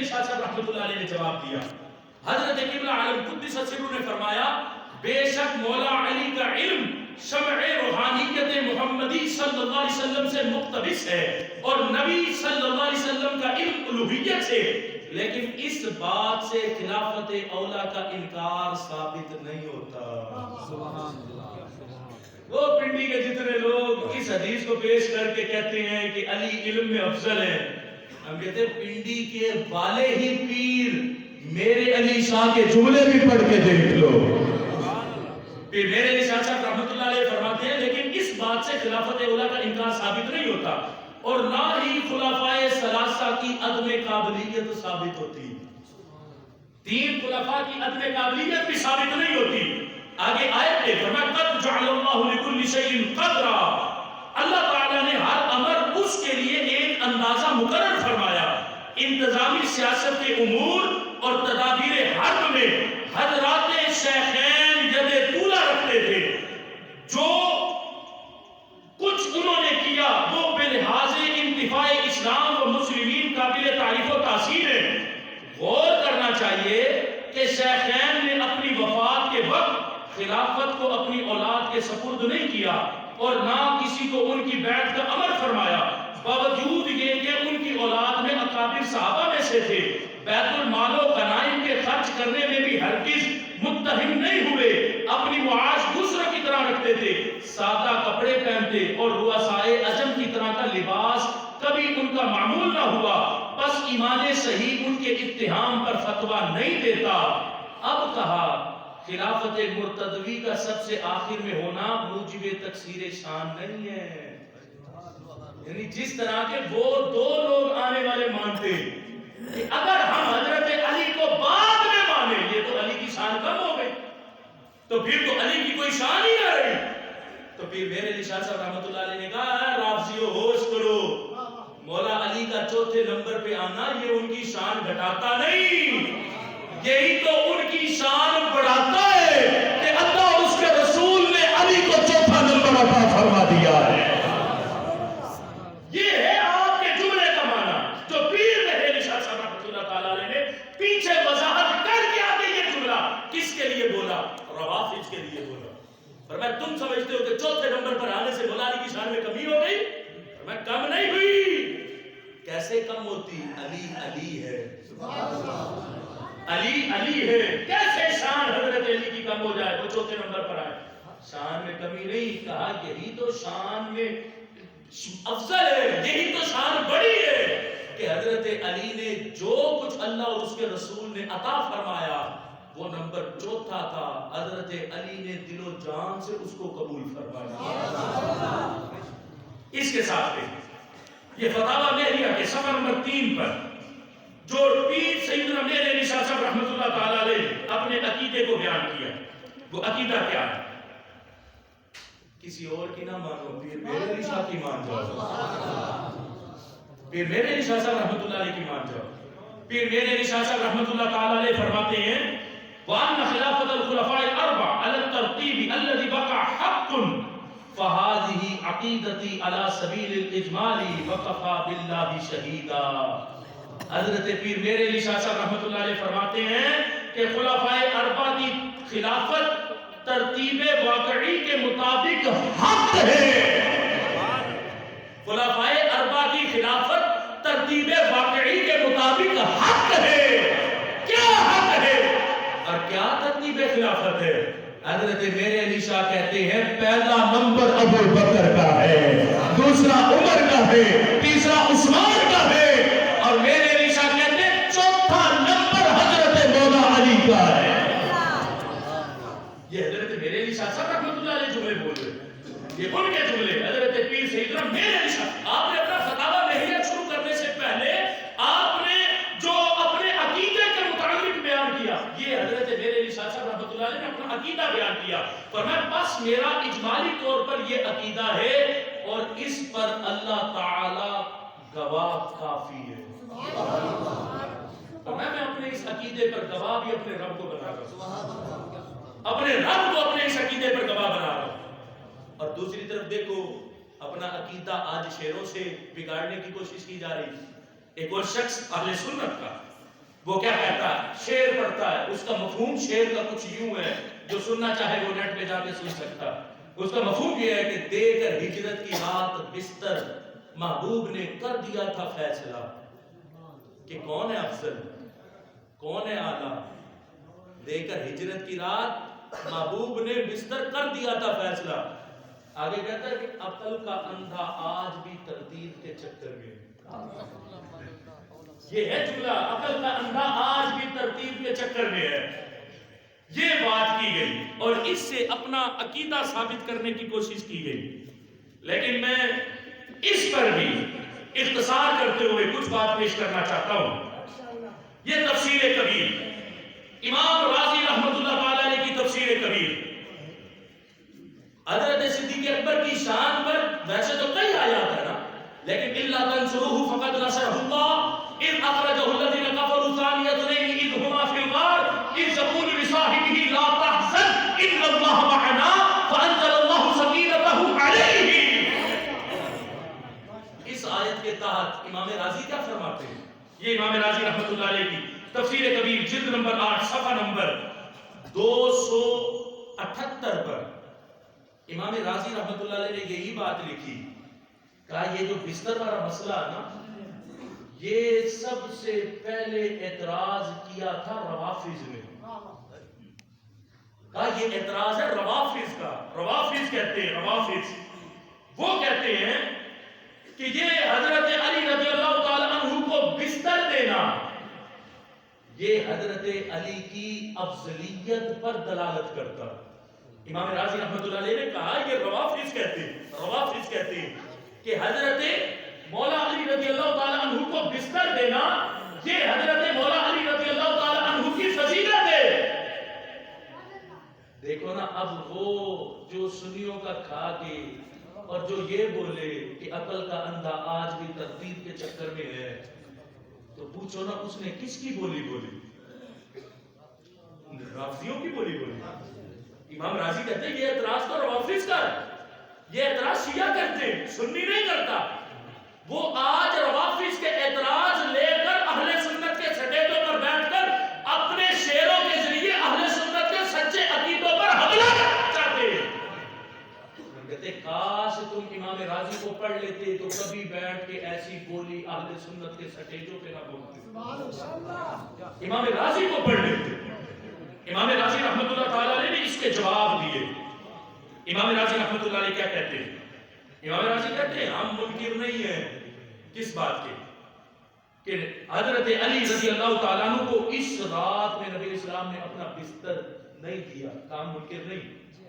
علی شاہ صاحب رحمۃ اللہ علیہ نے جواب دیا. حضرت قبلہ عالم قدس سرہ نے فرمایا بے شک مولا علی کا علم شمع روحانیت محمدی صلی اللہ علیہ وسلم سے مقتبس ہے اور نبی صلی اللہ علیہ وسلم کا علم الوہیت سے، لیکن اس بات سے خلافت اولا کا انکار ثابت نہیں ہوتا. سبحان اللہ. وہ پنڈی کے جتنے لوگ اس حدیث کو پیش کر کے کہتے ہیں کہ علی علم میں افضل ہے، ہم کہتے ہیں پنڈی کے والے ہی پیر میرے علی شاہ کے جملے بھی پڑھ کے دیکھ لو. پھر میرے علی شاہ صاحب رحمۃ اللہ علیہ فرماتے ہیں لیکن اس بات سے خلافت اولا کا انکار ثابت نہیں ہوتا اور نہ ہی خلفائے ثلاثہ کی عدم قابلیت ثابت ہوتی. تین خلفاء کی عدم قابلیت بھی ثابت نہیں ہوتی. آگے آیت میں فرمایا قد جعل اللہ لکل شیء قدرا، اللہ تعالیٰ نے ہر امر اس کے لیے ایک اندازہ مقرر فرمایا. انتظامی سیاست کے امور اور تدابیر حرب میں حضرات شیخین ید طولہ رکھتے تھے. جو کچھ انہوں نے کیا وہ بلحاظ انتفاع اسلام و مسلمین قابل تعریف و تحسین ہے. غور کرنا چاہیے کہ شیخین نے اپنی وفات کے وقت خلافت کو اپنی اولاد کے سپرد نہیں کیا اور نہ کسی کو ان کی بیعت کا امر فرمایا، باوجود یہ کہ ان کی اولاد میں اکابر صحابہ میں سے تھے. بیت المال و غنائم کے خرچ کرنے میں بھی ہرگز متہم نہیں ہوئے. اپنی معاش دوسروں کی طرح رکھتے تھے، سادہ کپڑے پہنتے اور رؤسائے عجم کی طرح کا لباس کبھی ان کا معمول نہ ہوا. بس ایمان صحیح ان کے اتہام پر فتویٰ نہیں دیتا. اب کہا خلافت مرتدوی کا سب سے آخر میں ہونا موجب تکثیر شان نہیں ہے. یعنی جس طرح کے وہ دو لوگ آنے والے مانتے کہ اگر ہم حضرت علی کو بعد میں مانے یہ تو علی کی شان کم ہو گئی، تو پھر تو علی کی کوئی شان ہی نہ رہی. تو پھر میرے علی شاہ صاحب رحمۃ اللہ علیہ نے کہا رافضیو ہوش کرو، مولا علی کا چوتھے نمبر پہ آنا یہ ان کی شان گھٹاتا نہیں، یہی تو ان کی شان بڑھاتا ہے کہ اللہ اور اس کے رسول نے علی کو چوتھا نمبر عطا فرما دیا ہے. یہ ہے آپ کے جملے کا معنی جو پیر میرے علی شاہ صاحب رحمۃ اللہ تعالیٰ علیہ نے پیچھے وضاحت کر کے آگے یہ جملہ کس کے لیے بولا؟ روافض کے لیے بولا. فرمایا تم سمجھتے ہو کہ چوتھے نمبر پر آنے سے مولا علی کی شان میں کمی ہو گئی؟ فرمایا کم نہیں ہوئی. کیسے کم ہوتی؟ علی علی ہے، علی علی ہے. کیسے شان حضرت علی کی کم ہو جائے وہ چوتھے نمبر پر آئے؟ شان میں کمی نہیں، کہا یہی تو شان میں افضل ہے، یہی تو شان بڑی ہے کہ حضرت علی نے جو کچھ اللہ اور اس کے رسول نے عطا فرمایا وہ نمبر چوتھا تھا. حضرت علی نے دل و جان سے اس کو قبول فرمایا. اس کے ساتھ یہ فتاوی مہریہ کے صفحہ نمبر 3 پر جو پیر سیدنا میرے علی شاہ صاحب رحمۃ اللہ تعالی علیہ اپنے عقیدے کو بیان کیا، وہ عقیدہ کیا ہے؟ کسی اور کی نہ مانو، پیر میرے علی شاہ کی مان جاؤ. پیر میرے علی شاہ صاحب رحمۃ اللہ علیہ کی مان جاؤ. پیر میرے علی شاہ صاحب رحمۃ اللہ تعالی علیہ فرماتے ہیں وَأَنَّ خِلَافَةَ الْخُلَفَاءِ الْأَرْبَعَةِ عَلَى التَّرْتِيبِ الَّذِي بَقَعَ حَقٌّ فَهَذِهِ عَقِيدَتِي عَلَى سَبِيلِ الْإِجْمَالِ وَكَفَى بِاللَّهِ شَهِيدًا. حضرت پیر میرے علی شاہ صاحب رحمۃ اللہ علیہ فرماتے ہیں کہ خلفائے اربعہ کی خلافت ترتیب واقعی کے مطابق حق ہے. خلفائے اربعہ کی خلافت ترتیب واقعی کے مطابق حق ہے. کیا حق ہے اور کیا ترتیب خلافت ہے؟ حضرت میرے علی شاہ کہتے ہیں پہلا نمبر ابو بکر کا ہے، دوسرا عمر کا ہے، تیسرا عثمان کا ہے اور میرے علی شاہ کہتے ہیں چوتھا نمبر حضرت مولا علی کا ہے. یہ حضرت میرے علی شاہ صاحب رحمۃ اللہ علیہ جملے بول رہے ہیں، یہ ان کے جملے. حضرت پیر سیدنا میرے علی شاہ آپ نے اپنا فتاوی مہریہ شروع کرنے سے پہلے آپ نے جو اپنے عقیدے کے متعلق بیان کیا یہ حضرت میرے علی شاہ صاحب رحمۃ اللہ علیہ نے اپنا عقیدہ بیان کیا. فرمایا بس میرا اجمالی طور پر یہ عقیدہ ہے اور اس پر اللہ تعالی گواہ کافی ہے. فرمایا میں اپنے اس عقیدے پر گواہ بھی اپنے رب کو بنا رہا ہوں، اپنے رب کو اپنے اس عقیدے پر گواہ بنا رہا ہوں. اور دوسری طرف دیکھو اپنا عقیدہ آج شیروں سے بگاڑنے کی کوشش کی جا رہی ہے. ایک اور شخص اہل سنت کا وہ کیا کہتا ہے؟ شعر پڑھتا ہے. اس کا مفہوم شعر کا کچھ یوں ہے، جو سننا چاہے وہ نیٹ پہ جا کے سن سکتا. اس کا مفہوم یہ ہے کہ دے کر ہجرت کی رات بستر، محبوب نے کر دیا تھا فیصلہ کہ کون ہے افضل، کون ہے اعلیٰ. دے کر ہجرت کی رات محبوب نے بستر کر دیا تھا فیصلہ. آگے کہتا ہے کہ عقل کا اندھا آج بھی ترتیب کے چکر میں. یہ ہے جملہ، عقل کا اندھا آج بھی ترتیب کے چکر میں ہے. یہ بات کی گئی اور اس سے اپنا عقیدہ ثابت کرنے کی کوشش کی گئی. لیکن میں اس پر بھی اختصار کرتے ہوئے کچھ بات پیش کرنا چاہتا ہوں. یہ تفسیر کبیر، امام رازی رحمۃ اللہ تعالی علیہ کی تفسیر کبیر، حضرت صدیق اکبر کی شان پر ویسے تو کئی آیات ہیں نا، لیکن الا تنصروه فقد نصره الله اذ اخرجه الذين كفروا ثاني اثنين اذ هما في الغار اذ يقول لصاحبه لا تحزن ان الله معنا فانزل الله سكينته عليه. اس آیت کے تحت امام رازی کیا فرماتے ہیں؟ یہ امام رازی رحمۃ اللہ علیہ کی تفسیر کبیر جلد نمبر 8 صفحہ نمبر 278 پر امام رازی رحمۃ اللہ علیہ نے یہی بات لکھی. کہا یہ جو بستر والا مسئلہ ہے نا، یہ سب سے پہلے اعتراض کیا تھا روافض نے. کہا یہ اعتراض ہے روافض کا. روافض کہتے ہیں، روافض وہ کہتے ہیں کہ یہ حضرت علی رضی اللہ تعالی عنہ کو بستر دینا، یہ حضرت علی کی افضلیت پر دلالت کرتا. امام رازی رحمۃ اللہ علیہ نے کہا یہ روافض کہتے ہیں کہ حضرت مولا علی رضی اللہ تعالی عنہ کو بستر دینا، یہ حضرت مولا علی رضی اللہ تعالی عنہ کی فضیلت ہے. دیکھو نا، اب وہ جو سنیوں کا کھا کے اور جو یہ بولے کہ عقل کا اندھا آج بھی ترتیب کے چکر میں ہے، تو پوچھو نا اس نے کس کی بولی بولی؟ رافضیوں کی بولی بولی. امام رازی کہتے ہیں یہ اعتراض تو روافض کا ہے، یہ اعتراض شیعہ کرتے ہیں، سنی نہیں کرتا. وہ آج روافض کے اعتراض لے کر اہل سنت کے سٹیجوں پر بیٹھ کر اپنے شعروں کے ذریعے اہل سنت کے سچے عقیدوں پر حملہ کرنا چاہتے ہیں. کہتے کاش تم امام رازی کو پڑھ لیتے تو کبھی بیٹھ کے ایسی بولی اہل سنت کے سٹیجوں پہ نہ بولتے. امام رازی کو پڑھ لیتے. امام رازی رحمۃ اللہ تعالی علیہ نے اس کے جواب دیے. امام رازی رحمۃ اللہ علیہ کیا کہتے ہیں؟ امام رازی کہتے ہیں ہم منکر نہیں ہیں کس بات کے کہ حضرت علی رضی اللہ تعالیٰ عنہ کو اس رات میں نبی اسلام نے اپنا بستر نہیں دیا. کام منکر نہیں،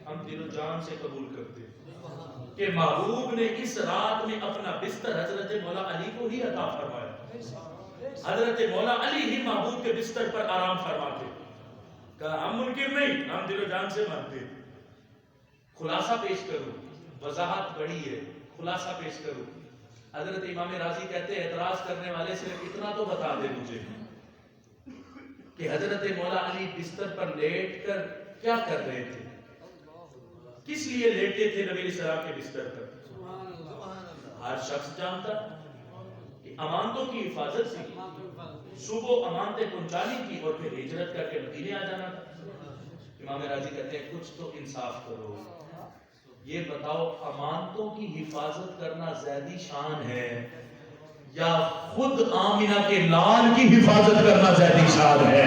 ہم دل و جان سے قبول کرتے کہ محبوب نے اس رات میں اپنا بستر حضرت مولا علی کو ہی عطا فرمایا. حضرت مولا علی ہی محبوب کے بستر پر آرام فرماتے. کہا ہم منکر نہیں، ہم دل و جان سے مانتے. خلاصہ پیش کروں، وضاحت بڑی ہے، خلاصہ پیش کروں. حضرت امام رازی کہتے ہیں اعتراض کرنے والے صرف اتنا تو بتا دے مجھے کہ حضرت مولا علی بستر پر لیٹ کر کیا کر رہے تھے، کس لیے لیٹے تھے نبی علیہ السلام کے بستر پر. ہر شخص جانتا کہ امانتوں کی حفاظت تھی، صبح امانتیں پہنچانی تھی اور پھر ہجرت کر کے مدینے آ جانا تھا. امام راضی کہتے ہیں کچھ تو انصاف کرو، یہ بتاؤ امانتوں کی حفاظت کرنا زیادی شان ہے یا خود آمینہ کے لال کی حفاظت کرنا زیادی شان ہے؟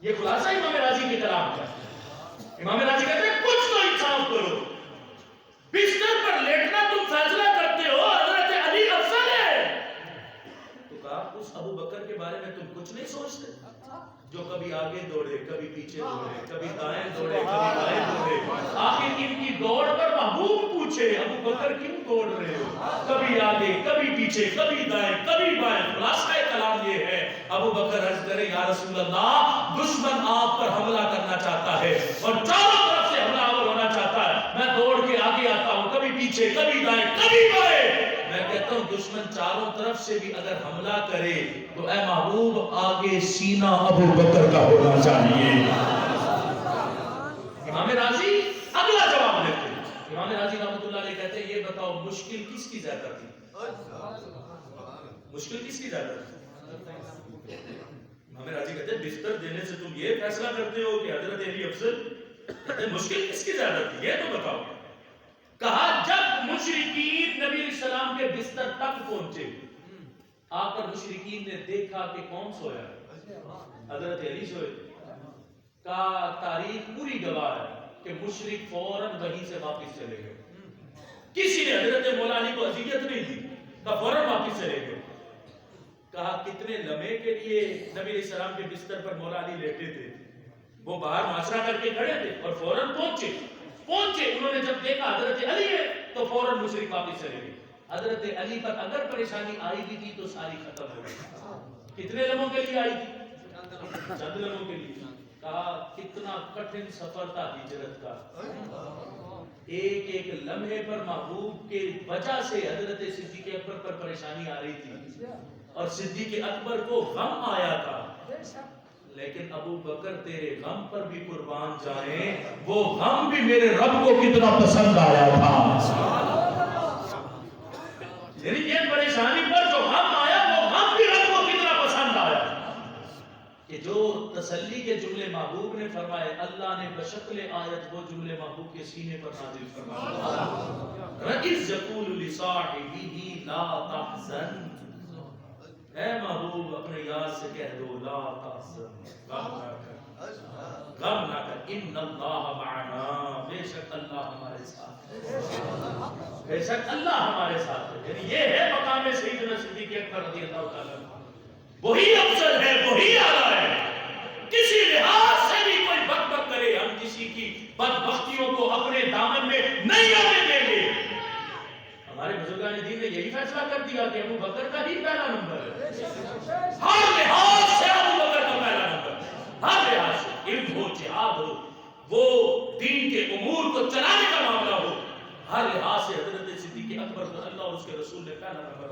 یہ خلاصہ امام راضی کے کلام کا. امام راضی کہتے ہیں کچھ تو انصاف کرو. بستر پر لیٹنا تم فیصلہ کرتے ہو حضرت علی افضل ہے، تو کہا اس ابو بکر کے بارے میں تم کچھ نہیں سوچتے جو کبھی آگے دوڑے، کبھی پیچھے دوڑے، کبھی دائیں دوڑے، کبھی بائیں دوڑے. آخر ان کی دوڑ پر محبوب پوچھے ابو بکر کیوں دوڑ رہے ہو، کبھی آگے کبھی پیچھے، کبھی دائیں کبھی بائیں. خلاصہ کلام یہ ہے ابو بکر عرض کرے یا رسول اللہ دشمن آپ پر حملہ کرنا چاہتا ہے اور چاروں طرف سے حملہ آور ہونا چاہتا ہے، میں دوڑ کے آگے آتا ہوں، کبھی پیچھے کبھی دائیں کبھی بائیں. میں کہتا ہوں دشمن چاروں طرف سے بھی اگر حملہ کرے تو اے محبوب آگے سینہ ابو بکر کا ہونا چاہیے. امام راضی اگلا جواب دیتے ہیں. امام راضی رحمۃ اللہ علیہ کہتے ہیں یہ بتاؤ مشکل کس کی زیادہ تھی؟ مشکل کس کی زیادہ تھی؟ امام راضی کہتے ہیں بستر دینے سے تم یہ فیصلہ کرتے ہو کہ حضرت علی افضل، کہتے ہیں مشکل کس کی زیادہ تھی یہ تو بتاؤ۔ کہا جب مشرکین نبی علیہ السلام کے بستر تک پہنچے، آ کر مشرکین نے دیکھا کہ کون سویا ہے، حضرت علی سوئے، کہا تاریخ پوری گواہ ہے کہ مشرک فوراً وہیں سے واپس چلے گئے، کسی نے حضرت مولا علی کو اذیت نہیں دی، کہا فوراً واپس چلے گئے۔ کہا کتنے لمحے کے لیے نبی علیہ السلام کے بستر پر مولا علی لیٹے تھے، وہ باہر معاشرہ کر کے کھڑے تھے اور فوراً پہنچے، انہوں نے جب دیکھا حضرت علی ہے تو فوراً مشرک واپس چلے گئے۔ حضرت علی پر اگر پریشانی آئی بھی تھی تو ساری ختم ہو گئی۔ کتنے لمحوں کے لیے آئی تھی؟ چند لمحوں کے لیے۔ کہا کتنا کٹھن سفر تھا ہجرت کا، ایک ایک لمحے پر محبوب کے وجہ سے حضرت صدیق اکبر پر پریشانی آ رہی تھی اور صدیق اکبر کو غم آیا تھا، لیکن ابو بکر تیرے غم پر بھی قربان جائیں، وہ غم بھی میرے رب کو کتنا پسند آیا تھا۔ یعنی یہ پریشانی پر جو غم آیا وہ غم بھی رب کو کتنا پسند آیا کہ جو تسلی کے جملے محبوب نے فرمائے، اللہ نے بشکل آیت وہ جملے محبوب کے سینے پر نازل فرمائے، رَإِذْ يَقُولُ لِصَاحِبِهِ لَا تَحْزَنْ، اے محبوب اپنے یار سے کہہ دو لا تحزن، غم نہ کر، ان اللہ معنا، بے شک اللہ ہمارے ساتھ ہے، بے شک اللہ ہمارے ساتھ ہے۔ یعنی یہ ہے مقام سیدنا صدیق اکبر رضی اللہ تعالیٰ عنہ، وہی افضل ہے، وہی اعلیٰ ہے۔ کسی لحاظ سے بھی کوئی بک بک کرے، ہم کسی کی بدبختیوں کو اپنے دامن میں نہیں آنے دیں گے۔ ہمارے بزرگان دین نے یہی فیصلہ کر دیا کہ ابو بکر کا ہی پہلا نمبر ہے، ہر لحاظ سے ابو بکر کا پہلا نمبر، ہر لحاظ سے، علم ہو، جہاد ہو، وہ دین کے امور کو چلانے کا معاملہ ہو، ہر لحاظ سے حضرت صدیق اکبر کو اللہ اور اس کے رسول نے پہلا نمبر۔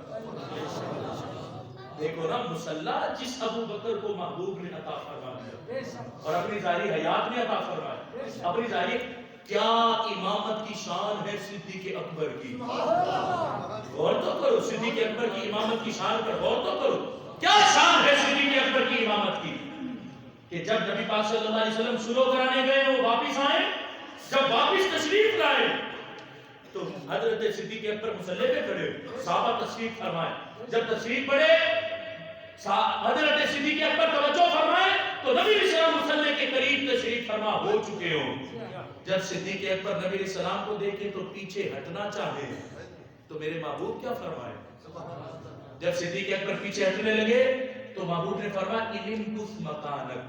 دیکھو نا مسلح جس ابو بکر کو محبوب نے عطا فرما دیا اور اپنی ظاہری حیات میں عطا فرمایا، اپنی ظاہری کیا امامت کی شان ہے صدیق اکبر کی، غور تو کرو، صدیق اکبر کی امامت کی شان پر غور تو کرو، کیا شان ہے صدیق اکبر کی امامت کی کہ جب نبی پاک صلی اللہ علیہ وسلم سلو کرانے گئے وہ واپس آئے، جب واپس تشریف لائے تو حضرت صدیق اکبر مصلی پہ کھڑے، صحابہ تشریف فرمائے، جب تشریف پڑھے حضرت صدیق اکبر توجہ فرمائے تو نبی علیہ السلام مصلی کے قریب تشریف فرما ہو چکے ہوں۔ جب صدیق اکبر نبی علیہ السلام کو دیکھے تو پیچھے ہٹنا چاہے تو میرے محبوب کیا فرمائے؟ جب صدیق اکبر پیچھے ہٹنے لگے تو محبوب نے فرمایا علم کف مکانک،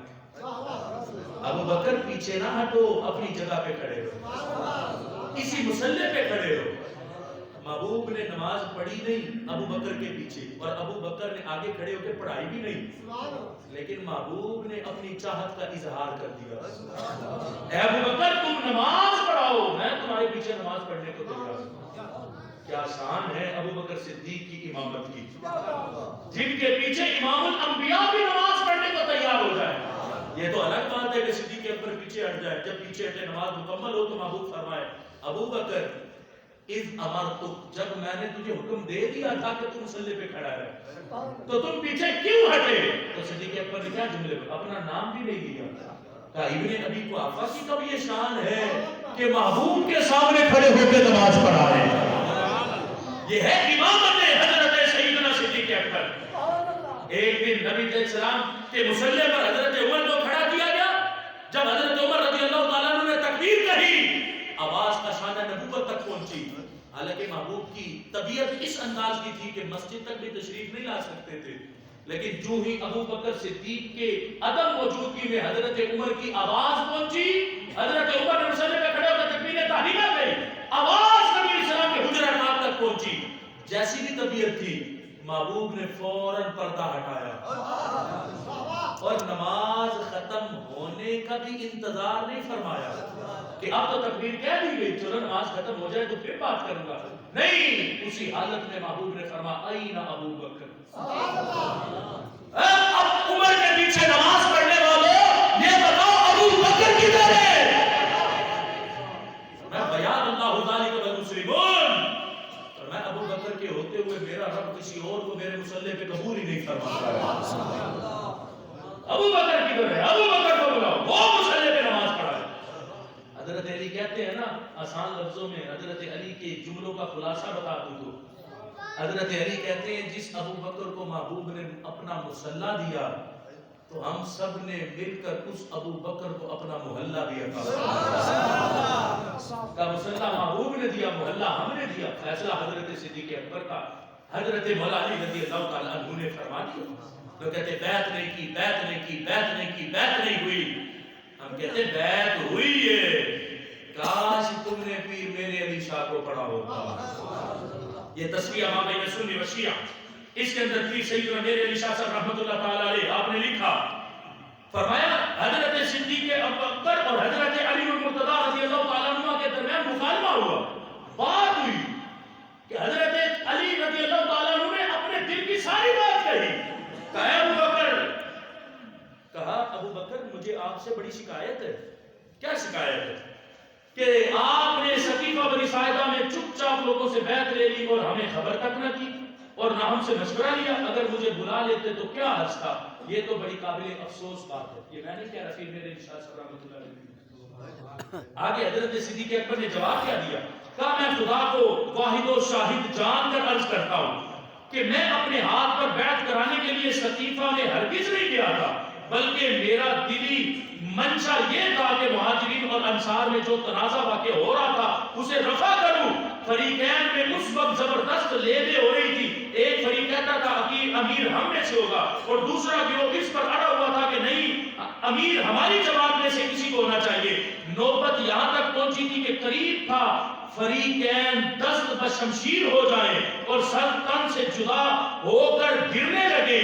ابو بکر پیچھے نہ ہٹو، اپنی جگہ پہ کھڑے رہو، اسی مصلی پہ کھڑے رہو۔ محبوب نے نماز پڑھی نہیں ابو بکر کے پیچھے، اور ابو بکر نے آگے کھڑے ہو کے پڑھائی بھی نہیں، لیکن محبوب نے اپنی چاہت کا اظہار کر دیا، اے ابو بکر تم نماز پڑھاؤ، میں تمہارے پیچھے نماز پڑھنے کو تیار ہوں۔ کیا شان ہے ابو بکر صدیق کی امامت کی، جن کے پیچھے امام الانبیاء بھی نماز پڑھنے کو تیار ہو جائے۔ یہ تو الگ بات ہے کہ صدیق اکبر پیچھے ہٹ جائے، جب پیچھے ہٹے نماز مکمل ہو تو محبوب فرمائے ابو بکر اذ امرتک، جب میں نے تجھے حکم دے دیا تھا کہ تم مصلی پہ کھڑا رہے تو تم پیچھے کیوں ہٹے؟ تو صدیق اکبر نے کیا جملے پر اپنا نام بھی نہیں لیا، کہا ابن ابی قحافہ کی کب یہ شان ہے کہ محبوب کے سامنے کھڑے ہو کے نماز پڑھا رہے ہیں۔ یہ ہے امامت حضرت سیدنا صدیق اکبر۔ ایک دن نبی علیہ السلام کے مصلی پر حضرت عمر کو کھڑا کیا گیا، جب حضرت عمر رضی اللہ تعالیٰ عنہ نے تکبیر کہی آواز کا شانہ نبوت تک پہنچی، حالانکہ محبوب کی طبیعت اس انداز کی تھی کہ مسجد تک بھی تشریف نہیں لا سکتے تھے، لیکن جو ہی ابو بکر صدیق کے عدم موجودگی میں حضرت عمر کی آواز پہنچی، حضرت عمر نے مصلی پہ کھڑے ہو کر تکبیر تحریمہ گئی، آواز نبی علیہ السلام کے حجرہ پاک تک پہنچی، جیسی بھی طبیعت تھی محبوب نے فوراً پردہ ہٹایا اور نماز ختم ہونے کا بھی انتظار نہیں فرمایا کہ اب تو تکبیر کہہ دی گئی چلو نماز ختم ہو جائے تو پھر بات کروں گا، نہیں، اسی حالت میں محبوب نے فرمایا این ابو بکر، اب عمر کے پیچھے نماز پڑھنے والوں یہ بتاؤ ابو بکر کدھر ہے؟ میں بیان اللہ ذالک والمسلمون، اور میں ابو بکر کے ہوتے ہوئے میرا رب کسی اور کو میرے مصلی پہ نہیں فرماتا ہے۔ ابو بکر کدھر ہے؟ ابو بکر کو بلاؤ، وہ مصلی پہ نماز پڑھا ہے۔ حضرت علی کہتے ہیں نا آسان لفظوں میں، حضرت علی کے جملوں کا خلاصہ بتا دوں تو حضرت علی کہتے ہیں جس ابو بکر کو محبوب نے اپنا مصلی دیا تو ہم سب نے مل کر اس ابو بکر کو اپنا محلہ بھی عطا کا مصلی محبوب نے دیا، محلہ ہم نے دیا۔ فیصلہ حضرت صدیق اکبر کا حضرت مولا علی رضی اللہ تعالیٰ عنہ نے فرما دیا۔ تو کہتے بیعت نہیں کی، بیعت نہیں کی، بیعت نہیں کی، بیعت نہیں ہوئی۔ ہم کہتے بیعت ہوئی ہے، کاش تم نے پیر میرے علی شاہ کو پڑھا ہوتا۔ یہ تصفیہ ما بین سنی و شیعہ، اس کے اندر پیر سیدنا میرے علی شاہ صاحب رحمۃ اللہ تعالیٰ علیہ آپ نے لکھا، فرمایا حضرت صدیق اکبر اور حضرت علی المرتضیٰ رضی اللہ تعالیٰ عنہ کے درمیان مکالمہ ہوا، بات ہوئی کہ حضرت علی رضی اللہ تعالیٰ عنہ نے اپنے دل کی ساری بات کہی۔ کہا ابو بکر، کہا ابو بکر مجھے آپ سے بڑی شکایت ہے۔ کیا شکایت ہے؟ کہ آپ نے سقیفہ بنی ساعدہ میں چپ چاپ لوگوں سے بیعت لے لی اور ہمیں خبر تک نہ کی اور نہ ہم سے مشورہ لیا، اگر مجھے بلا لیتے تو کیا حرج تھا؟ یہ تو بڑی قابل افسوس بات ہے۔ یہ میں نہیں کہہ رہا، پھر میرے شاہ صاحب رحمۃ اللہ علیہ۔ آگے حضرت صدیق اکبر نے جواب کیا دیا؟ کہا میں خدا کو واحد و شاہد جان کر عرض کرتا ہوں کہ میں اپنے ہاتھ پر بیعت کرانے کے لیے سقیفہ میں ہرگز نہیں گیا تھا، بلکہ میرا دلی منشا یہ تھا کہ مہاجرین اور انصار میں جو تنازع واقع ہو رہا تھا اسے رفع کروں۔ فریقین میں اس وقت زبردست لیبے ہو رہی تھی، ایک فریق کہتا تھا کہ امیر ہم میں سے ہوگا اور دوسرا گروہ اس پر اڑا ہوا تھا کہ نہیں امیر ہماری جماعت میں سے کسی کو ہونا چاہیے۔ نوبت یہاں تک پہنچی تھی کہ قریب تھا فریقین دست بشمشیر ہو جائیں اور سر تن سے جدا ہو کر گرنے لگے۔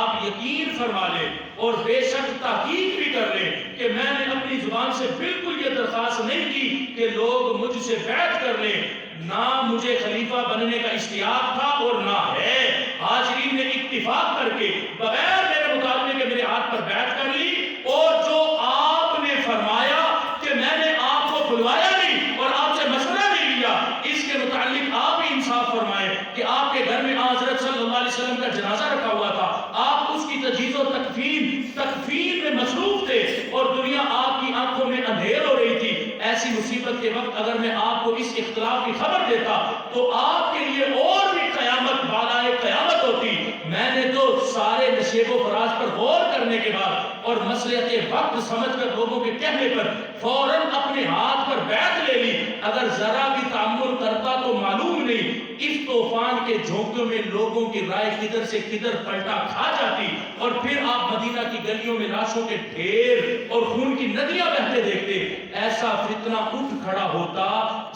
آپ یقین فرما لیں اور بے شک تحقیق بھی کر لیں کہ میں نے اپنی زبان سے بالکل یہ درخواست نہیں کی کہ لوگ مجھ سے بیعت کر لیں، نہ مجھے خلیفہ بننے کا اشتیاق تھا اور نہ ہے۔ حاضرین نے اتفاق کر کے بغیر میرے مطالبے کے میرے ہاتھ پر بیعت کر لی، اور جو آپ نے فرمایا کہ میں نے آپ کو بلوایا نہیں اور آپ سے مشورہ نہیں لیا، اس کے متعلق آپ ہی انصاف فرمائیں کہ آپ کے گھر میں حضرت صلی اللہ علیہ وسلم کا جنازہ رکھا ہوا تھا، آپ اس کی تجہیز و تکفین میں مصروف تھے اور دنیا آپ کی آنکھوں میں اندھیر ہو رہی تھی۔ ایسی مصیبت کے وقت اگر میں آپ کو اس اختلاف کی خبر دیتا تو آپ کے لیے اور بھی قیامت بالائے قیامت ہوتی۔ میں نے تو سارے نشیب و فراز پر غور کرنے کے بعد اور مصلحت وقت سمجھ کر لوگوں کے کہنے پر فوراً اپنے ہاتھ پر بیعت لے لی۔ اگر ذرا بھی تعامل کرتا تو معلوم نہیں اس طوفان کے جھونکوں میں لوگوں کی رائے کدھر سے کدھر پلٹا کھا جاتی اور پھر آپ مدینہ کی گلیوں میں لاشوں کے ڈھیر اور خون کی ندیاں بہتے دیکھتے۔ ایسا فتنہ اٹھ کھڑا ہوتا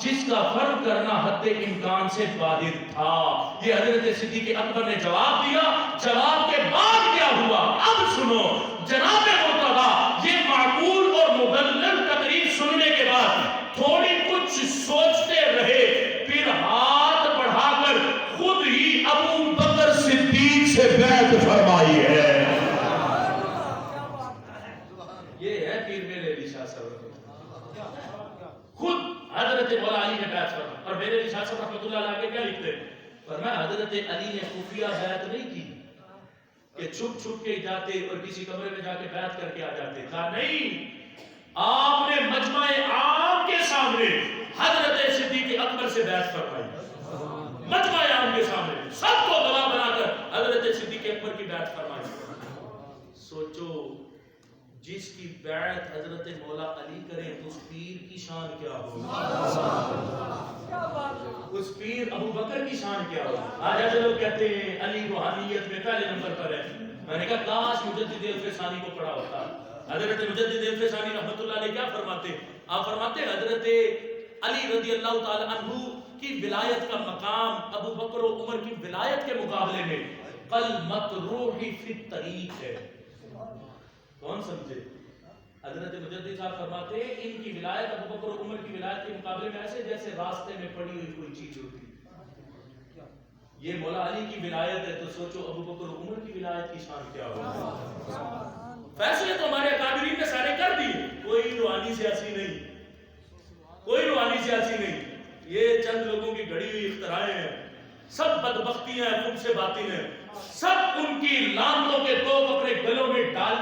جس کا فرق کرنا حد امکان سے باہر تھا۔ یہ حضرت صدیق اکبر نے جواب دیا۔ جواب کے بعد کیا ہوا اب سنو۔ جناب مرتضیٰ یہ معقول اور مبلغ تقریر سننے کے بعد تھوڑی کچھ سوچتے رہے، پھر ہاتھ بڑھا کر خود ہی ابو بکر صدیق سے بیعت فرمائی ہے۔ یہ ہے پیر میرے علی شاہ صاحب، خود حضرت مولا علی نے بیعت فرمائی۔ اور میرے علی شاہ صاحب رحمۃ اللہ علیہ کیا لکھتے ہیں؟ فرمایا حضرت علی نے خفیہ بیعت نہیں کی کہ چھپ چھپ کے جاتے اور کسی کمرے میں جا کے بیعت کر کے آ جاتے، کہا نہیں، آپ نے مجمع عام کے سامنے حضرت صدیق اکبر سے بیعت فرمائی، مجمع عام کے سامنے سب کو گواہ بنا کر حضرت صدیق اکبر کی بیعت فرمائی۔ سوچو جس کی بیعت حضرت مولا علی کریں اس پیر کی شان کیا ہوگی، اس پیر ابو بکر کی شان کیا ہوگی۔ آج ایسے لوگ کہتے ہیں علی روحانیت میں پہلے نمبر پر ہے۔ میں نے کہا کاش مجدد الفسانی کو پڑھا ہوتا۔ حضرت مجدد الفسانی رحمۃ اللہ علیہ کیا فرماتے ہیں؟ آپ فرماتے ہیں حضرت علی رضی اللہ تعالی عنہ کی ولایت کا مقام ابو بکر و عمر کی ولایت کے مقابلے میں قل مطروحی فی الطریق ہے۔ کون سمجھے؟ حضرت مجدد صاحب فرماتے ہیں ان کی ولایت ابو بکر و عمر کی ولایت کے مقابلے میں ایسے جیسے راستے میں پڑی ہوئی کوئی چیز ہوتی۔ یہ مولا علی کی ولایت ہے تو سوچو ابو بکر و عمر کی ولایت کی شان کیا ہوگی۔ فیصلے تو ہمارے اکابرین نے سارے کر دیے، کوئی روحانی سیاسی نہیں، کوئی روحانی سیاسی نہیں، یہ چند لوگوں کی گھڑی ہوئی اختراعیں ہیں، سب بدبختیاں ہیں، خود سے باطن ہیں۔ سب ان کی لانت